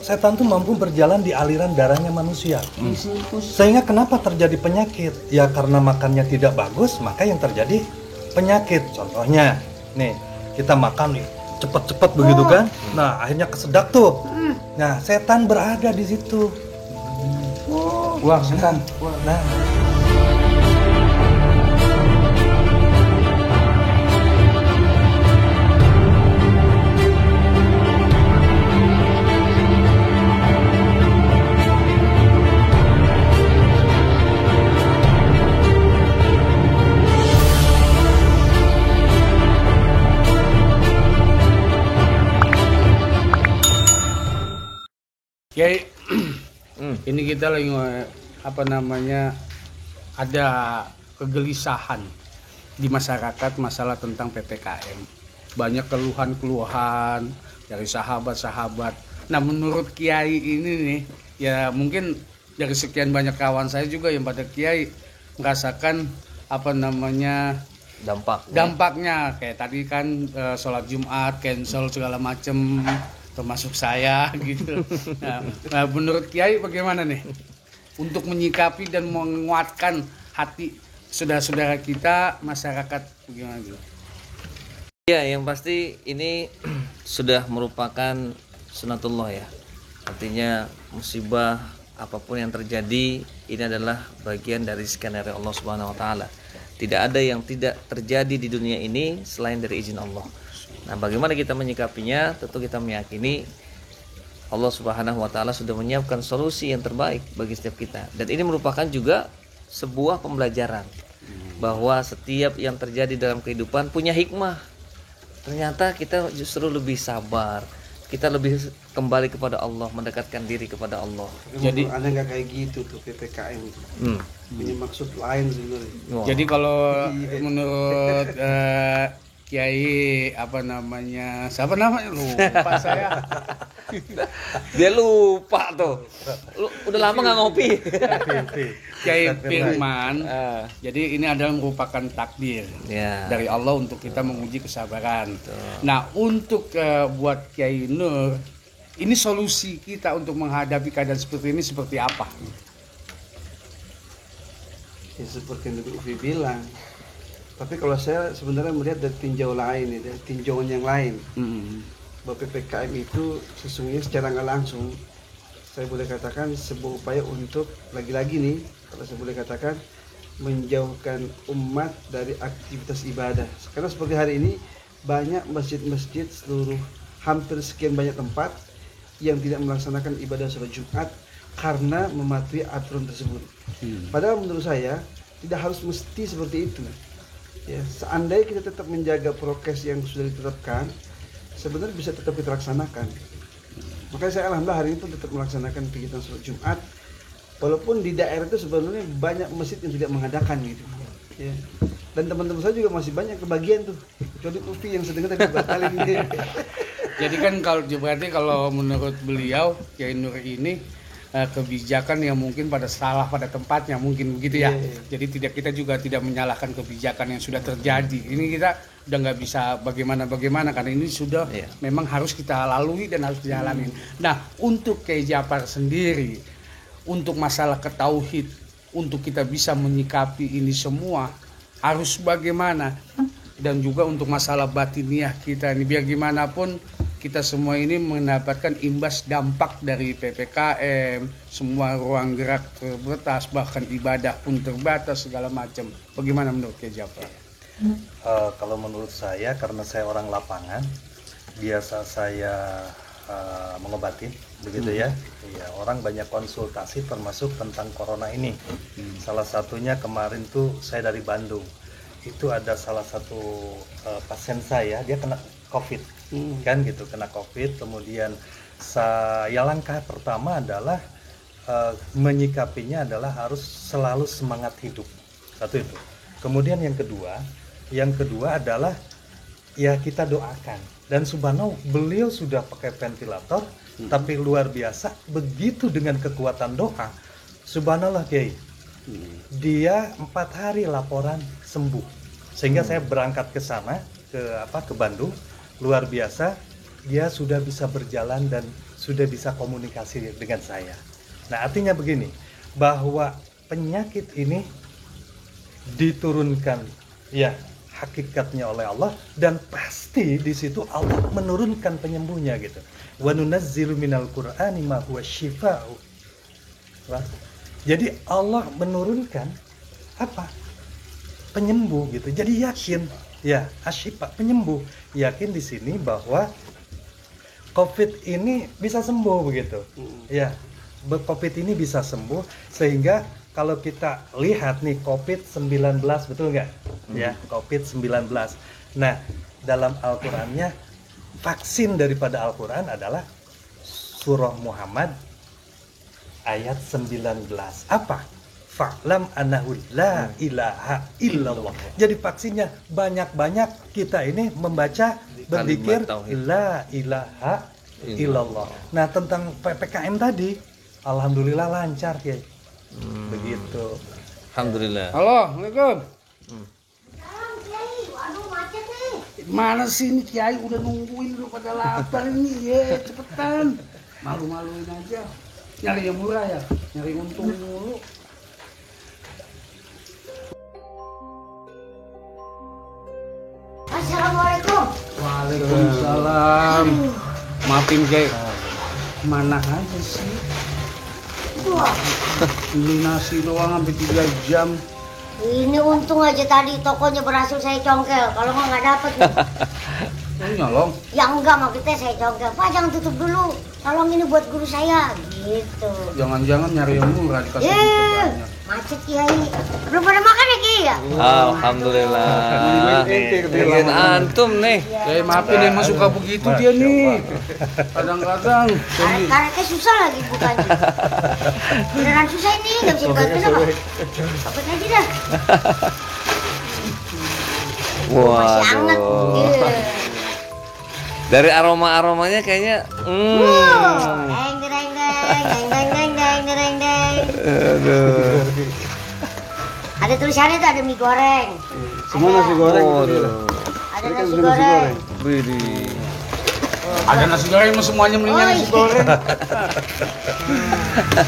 setan tuh mampu berjalan di aliran darahnya manusia. Sehingga kenapa terjadi penyakit? Ya karena makannya tidak bagus, maka yang terjadi penyakit. Contohnya, nih kita makan nih cepet-cepet begitu kan? Nah akhirnya kesedak tuh. Nah setan berada di situ. Wah setan. Nah. Kiai, ini kita lagi ada kegelisahan di masyarakat masalah tentang PPKM. Banyak keluhan-keluhan dari sahabat-sahabat. Nah, menurut Kiai ini nih, ya mungkin dari sekian banyak kawan saya juga yang pada Kiai merasakan dampaknya kayak tadi kan sholat Jumat cancel segala macem, termasuk saya gitu. Nah, menurut Kiai bagaimana nih untuk menyikapi dan menguatkan hati saudara-saudara kita masyarakat bagaimana gitu? Ya, yang pasti ini sudah merupakan sunatullah ya. Artinya musibah apapun yang terjadi ini adalah bagian dari skenario Allah Subhanahu wa taala. Tidak ada yang tidak terjadi di dunia ini selain dari izin Allah. Nah, bagaimana kita menyikapinya? Tentu kita meyakini Allah Subhanahu wa taala sudah menyiapkan solusi yang terbaik bagi setiap kita. Dan ini merupakan juga sebuah pembelajaran bahwa setiap yang terjadi dalam kehidupan punya hikmah. Ternyata kita justru lebih sabar. Kita lebih kembali kepada Allah, mendekatkan diri kepada Allah. Jadi Anda nggak kayak gitu tuh PPKM itu. Punya maksud lain sebenarnya. Wow. Jadi kalau menurut Kiai siapa namanya lupa saya. Dia lupa tuh. Lu udah lama nggak ngopi. Kiai Firman. Jadi ini adalah merupakan takdir dari Allah untuk kita menguji kesabaran. Nah, untuk buat Kiai Nur, ini solusi kita untuk menghadapi keadaan seperti ini seperti apa? Ya seperti yang Ufi bilang. Tapi kalau saya sebenarnya melihat dari tinjau lain, dari tinjauan yang lain, bahwa PPKM itu sesungguhnya secara nggak langsung, saya boleh katakan sebuah upaya untuk lagi-lagi nih, kalau saya boleh katakan menjauhkan umat dari aktivitas ibadah. Karena seperti hari ini banyak masjid-masjid hampir sekian banyak tempat yang tidak melaksanakan ibadah sholat Jumat karena mematuhi aturan tersebut. Padahal menurut saya tidak harus mesti seperti itu. Ya, seandainya kita tetap menjaga prokes yang sudah ditetapkan, sebenarnya bisa tetap kita laksanakan. Makanya saya alhamdulillah hari ini pun tetap melaksanakan kegiatan sholat Jumat, walaupun di daerah itu sebenarnya banyak masjid yang tidak mengadakan gitu. Ya. Dan teman-teman saya juga masih banyak kebagian tuh, kecuali Ufi yang sedang tadi batalin. Jadi kan kalau menurut beliau Kiai Nur ini kebijakan yang mungkin salah pada tempatnya mungkin begitu ya. Jadi kita juga tidak menyalahkan kebijakan yang sudah terjadi. Ini kita udah nggak bisa bagaimana karena ini sudah memang harus kita lalui dan harus dijalanin. Nah, untuk Kiai Ja'far sendiri, untuk masalah ketauhid, untuk kita bisa menyikapi ini semua harus bagaimana, dan juga untuk masalah batiniah kita ini biar gimana pun kita semua ini mendapatkan imbas dampak dari PPKM, semua ruang gerak terbatas, bahkan ibadah pun terbatas segala macam. Bagaimana menurut Kiai Ja'far? Kalau menurut saya, karena saya orang lapangan, biasa saya mengobati, begitu ya. Iya, orang banyak konsultasi termasuk tentang corona ini. Salah satunya kemarin tuh saya dari Bandung. Itu ada salah satu pasien saya, dia kena COVID. Kan gitu, kena COVID. Kemudian langkah pertama adalah menyikapinya adalah harus selalu semangat hidup. Satu itu. Kemudian yang kedua adalah ya kita doakan. Dan subhanallah beliau sudah pakai ventilator, tapi luar biasa begitu dengan kekuatan doa. Subhanallah Kiai. Dia 4 hari laporan sembuh. Sehingga saya berangkat ke sana ke Bandung. Luar biasa, dia sudah bisa berjalan dan sudah bisa komunikasi dengan saya. Nah, artinya begini, bahwa penyakit ini diturunkan ya hakikatnya oleh Allah, dan pasti di situ Allah menurunkan penyembuhnya gitu. Wa nunazzilu minal Qur'ani ma huwa syifaa'u. Jadi Allah menurunkan apa? Penyembuh gitu. Jadi yakin ya, asyifa, penyembuh. Yakin di sini bahwa COVID ini bisa sembuh begitu. Ya, COVID ini bisa sembuh, sehingga kalau kita lihat nih COVID-19, betul nggak? Ya, COVID-19. Nah, dalam Al-Qur'annya vaksin daripada Al-Qur'an adalah surah Muhammad ayat 19. Apa? Fa'lam annahu la ilaha illallah. Jadi vaksinnya banyak-banyak kita ini membaca, berzikir la ilaha illallah. Nah, tentang PPKM tadi alhamdulillah lancar ya. Begitu. Alhamdulillah. Halo, Assalamualaikum. Salam Kiai, waduh macet nih. Mana sih ini Kiai udah nungguin udah pada lapar ini, ye cepetan. Malu-maluin aja. Nyari yang murah ya, nyari untung dulu. Assalamualaikum. Waalaikumsalam. Maafin Kiai. Mana aja sih? Wah, Beli nasi doang sampai 3 jam. ini untung aja tadi tokonya berhasil saya congkel. Kalau nggak dapet nih. Ini nyolong. Ya enggak, maksudnya saya congkel. Pak jangan tutup dulu. Tolong ini buat guru saya. Gitu. Jangan-jangan nyari yang murah dikasih duit banyak. Macet Kiai. Belum pada makan ya Kiai ya? Alhamdulillah. Bikin antum nih. Kiai maafin emang suka begitu dia nih. Kadang-kadang. Karetnya susah lagi bukannya. Beneran susah ini, nggak bisa dibantuin apa? Pakai aja dah. Masih hangat. Waduh. Iya. Dari aroma-aromanya kayaknya Deng deng deng deng deng deng deng deng deng. aduh. Ada tulisannya tuh, ada mie goreng. Semua nasi goreng. Waduh. Ada Ini kan nasi nasi goreng. Widih. Ada nasi goreng mah semuanya mendingan Oh, nasi iya. goreng.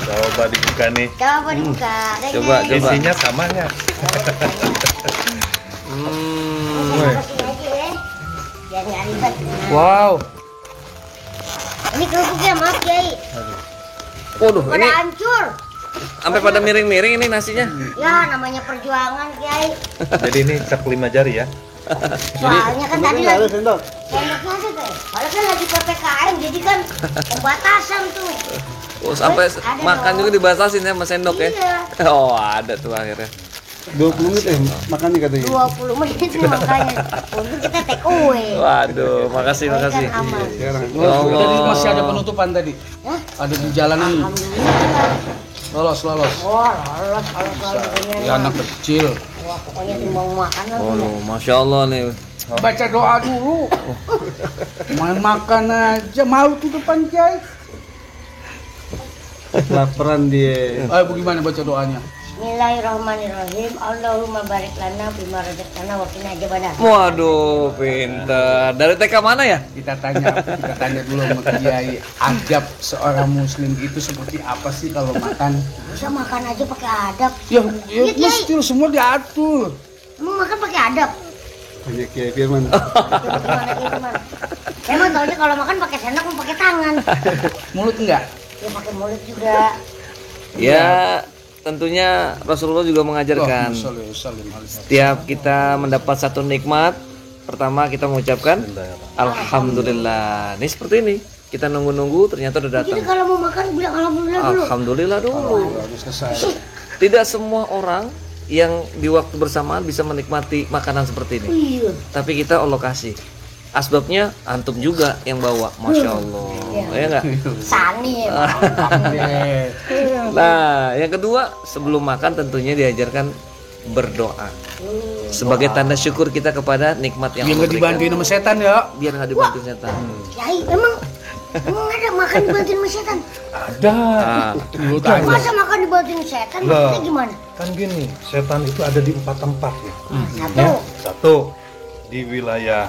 Coba dibuka nih. Coba dibuka. Deng, Coba, deng. coba. Isinya sama nggak? Saya kasih aja ya. Biar nggak ribet. Wow. Ini kerupuknya, maaf Kiai. Waduh, Pada ini hancur. sampai pada miring-miring ini nasinya. Ya namanya perjuangan Kiai. Jadi ini cap 5 jari ya. Soalnya kan tadi Ada lagi sendok. sendoknya ada Kiai. Kalau kan lagi PPKM jadi kan pembatasan tuh. Oh, sampai Ada makan dong. juga dibatasin ya sama sendok ya. Iya. Oh, ada tuh akhirnya. 20 menit makannya katanya. 20 menit nih makanya. Untung kita take away. Waduh, makasih, Kan makasih. aman. Sekarang. Ya Allah. Tadi masih ada penutupan tadi. Hah? Ada di jalanan. Alhamdulillah. Lolos. Wah, lolos kalau Ya, anak kecil. Wah, pokoknya timbang makanan. Waduh, masya Allah nih. Baca doa dulu. Main makan aja, malu tuh depan Kiai. Laparan dia. Ayo bagaimana baca doanya? Bismillahirrahmanirrahim. Allahumma barik lana bima razaqtana wa qina adzabannar. Waduh, pinter. Dari TK mana ya? Kita tanya dulu sama Kiai, adab seorang muslim itu seperti apa sih kalau makan? Bisa makan aja pakai adab. Ya, Iya, Kiai. mesti semua diatur. Emang makan pakai adab? Banyak Kiai Firman. Gimana gitu, Man? Saya mah taunya kalau makan pakai sendok mau pakai tangan. Mulut enggak? Ya pakai mulut juga. Ya, tentunya Rasulullah juga mengajarkan. Setiap kita mendapat satu nikmat, pertama kita mengucapkan Alhamdulillah. Ini seperti ini. Kita nunggu-nunggu, ternyata udah Jadi datang. kalau mau makan bilang alhamdulillah dulu. Alhamdulillah dulu. Tidak semua orang yang di waktu bersamaan bisa menikmati makanan seperti ini. Iya. Tapi kita Allah kasih. Asbabnya antum juga yang bawa, masya Allah. Ya enggak? Sani ya. Nah, yang kedua, sebelum makan tentunya diajarkan berdoa sebagai tanda syukur kita kepada nikmat yang Biar Allah nggak berikan. dibantuin sama setan ya. Biar nggak dibantu setan. Kiai, emang ada makan dibantuin sama setan? Ada. Nah, Lu tanya. Masa makan dibantuin setan? Lah. Maksudnya gimana? Kan gini, setan itu ada di 4 tempat ya. Satu. Ya, satu di wilayah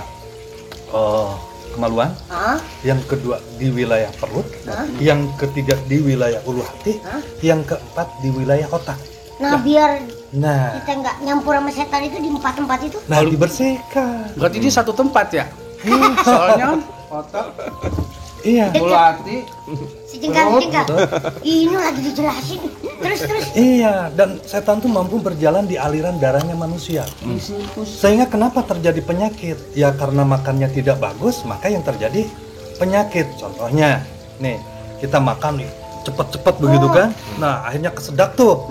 kemaluan, Hah? yang kedua di wilayah perut, yang ketiga di wilayah ulu hati, yang keempat di wilayah otak. Nah, biar Nah, kita nggak nyampur sama setan itu di 4 tempat itu. nah dibersihkan. Berarti dia satu tempat ya? Soalnya otak, Iya. bola hati, Sejengkal-sejengkal. Ini lagi dijelasin. Terus. Iya, dan setan tuh mampu berjalan di aliran darahnya manusia. Sehingga kenapa terjadi penyakit? Ya karena makannya tidak bagus, maka yang terjadi penyakit. Contohnya, nih, kita makan nih cepet-cepet begitu kan? Nah, akhirnya kesedak tuh.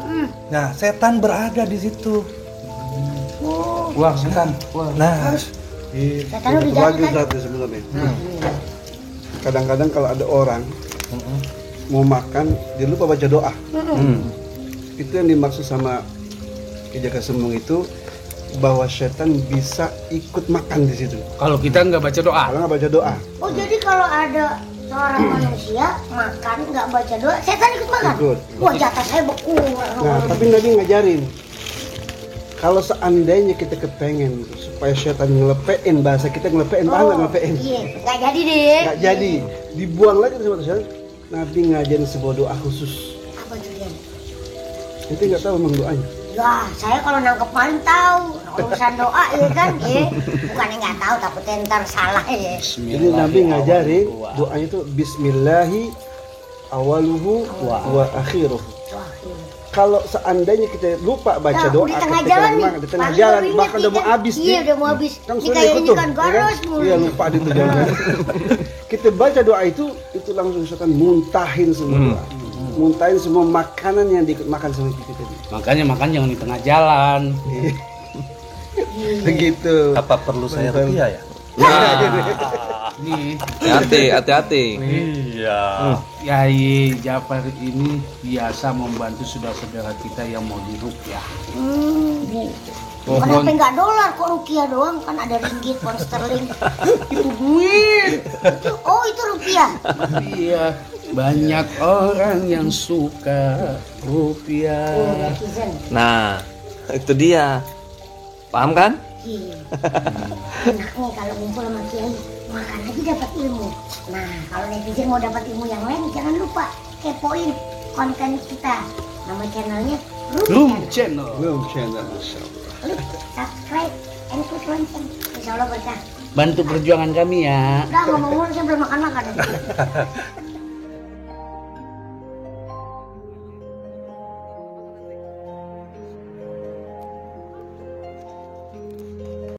Nah, setan berada di situ. wah setan, wah. Nah, Setan udah Itu jalan lagi kan? Zat, sebenarnya. Kadang-kadang kalau ada orang mau makan, dia lupa baca doa. Itu yang dimaksud sama Kijaka Sembung itu, bahwa setan bisa ikut makan di situ. Kalau kita nggak baca doa, Kalau nggak baca doa, Oh, jadi kalau ada seorang manusia makan nggak baca doa, setan ikut makan? Ikut. Wah, jatah saya berkurang. nah tapi Nabi ngajarin, kalau seandainya kita kepengen supaya setan ngelepein, bahasa kita ngelepein, paham nggak ngelepein? Iya, nggak jadi deh. Nggak jadi, dibuang lagi sama setan. Nabi ngajarin sebuah doa khusus. Apa tuh dia? Nanti nggak tahu memang doanya. Ya, saya kalau nangkep maling tahu. Urusan doa ya kan, ya. Bukannya nggak tahu, takutnya ntar salah ya. Jadi Nabi ngajarin doanya itu Bismillahi awaluhu wa akhiruh. Wah, iya. Kalau seandainya kita lupa baca Nah, doa di tengah ketika jalan nih. memang di tengah Pagi jalan, baru ingat bahkan nih udah mau kan. habis Iya, nih. udah mau habis. Kan Ini sudah kayak ikut ini tuh, kan, ya kan? garos mulu. Iya, lupa di itu jalan. Kita baca doa itu langsung setan muntahin semua doa. Muntahin semua makanan yang dimakan sama kita tadi. makanya makan jangan di tengah jalan. Begitu. apa perlu saya rupiah ya? Nih, Hati-hati. Iya. Yai Jafar ini biasa membantu saudara-saudara kita yang mau diruqyah. Kenapa nggak dolar kok rupiah doang, kan ada ringgit, pound sterling. Itu duit. Oh, itu rupiah. Iya, banyak orang yang suka rupiah. Oh, netizen. Nah, itu dia. Paham kan? Iya. Enak nih kalau ngumpul sama kiai, makan aja dapat ilmu. Nah, kalau netizen mau dapat ilmu yang lain, jangan lupa kepoin konten kita. Nama channelnya Room Channel. Belum channel, Masya Allah. Klik subscribe and klik lonceng. Insya Allah berkah. Bantu perjuangan kami ya. Udah ngomong-ngomong saya belum makan-makan.